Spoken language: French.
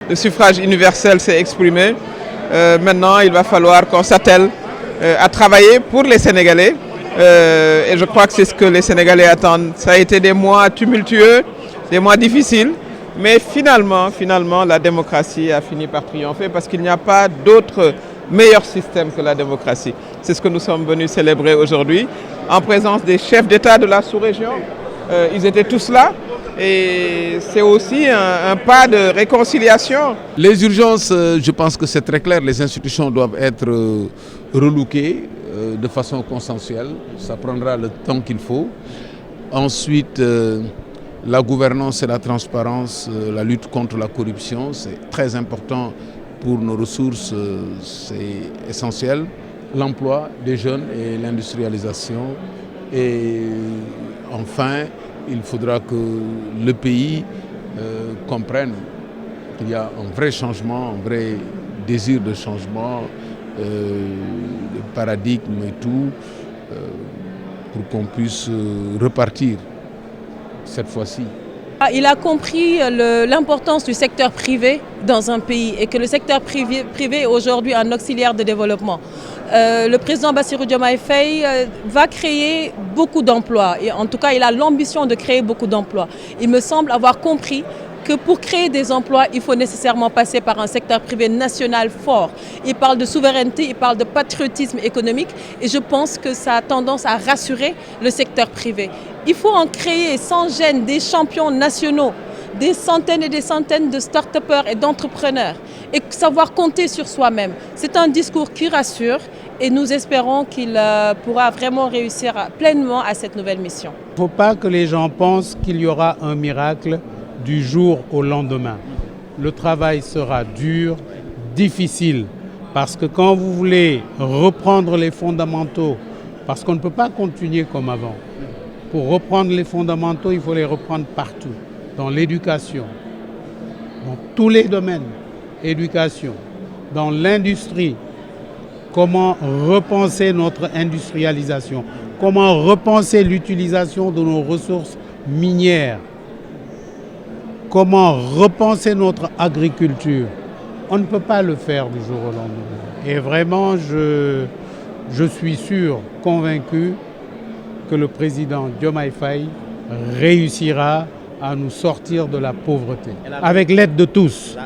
Le suffrage universel s'est exprimé. Maintenant, il va falloir qu'on s'attelle à travailler pour les Sénégalais. Et je crois que c'est ce que les Sénégalais attendent. Ça a été des mois tumultueux, des mois difficiles. Mais finalement, la démocratie a fini par triompher parce qu'il n'y a pas d'autre meilleur système que la démocratie. C'est ce que nous sommes venus célébrer aujourd'hui en présence des chefs d'État de la sous-région. Ils étaient tous là et c'est aussi un pas de réconciliation. Les urgences, je pense que c'est très clair. Les institutions doivent être relookées de façon consensuelle. Ça prendra le temps qu'il faut. Ensuite, la gouvernance et la transparence, la lutte contre la corruption, c'est très important pour nos ressources, c'est essentiel. L'emploi des jeunes et l'industrialisation. Et enfin, il faudra que le pays comprenne qu'il y a un vrai changement, un vrai désir de changement, de paradigme et tout, pour qu'on puisse repartir cette fois-ci. Il a compris l'importance du secteur privé dans un pays et que le secteur privé est aujourd'hui un auxiliaire de développement. Le président Bassirou Diomaye Faye va créer beaucoup d'emplois et en tout cas il a l'ambition de créer beaucoup d'emplois. Il me semble avoir compris que pour créer des emplois, il faut nécessairement passer par un secteur privé national fort. Il parle de souveraineté, il parle de patriotisme économique et je pense que ça a tendance à rassurer le secteur privé. Il faut en créer sans gêne des champions nationaux, des centaines et des centaines de start-upers et d'entrepreneurs et savoir compter sur soi-même. C'est un discours qui rassure et nous espérons qu'il pourra vraiment réussir pleinement à cette nouvelle mission. Il ne faut pas que les gens pensent qu'il y aura un miracle du jour au lendemain. Le travail sera dur, difficile, parce que quand vous voulez reprendre les fondamentaux, parce qu'on ne peut pas continuer comme avant, pour reprendre les fondamentaux, il faut les reprendre partout, dans l'éducation, dans tous les domaines, éducation, dans l'industrie, comment repenser notre industrialisation, comment repenser l'utilisation de nos ressources minières, comment repenser notre agriculture. On ne peut pas le faire du jour au lendemain. Et vraiment, je suis sûr, convaincu, que le président Diomaye Faye réussira à nous sortir de la pauvreté, avec l'aide de tous.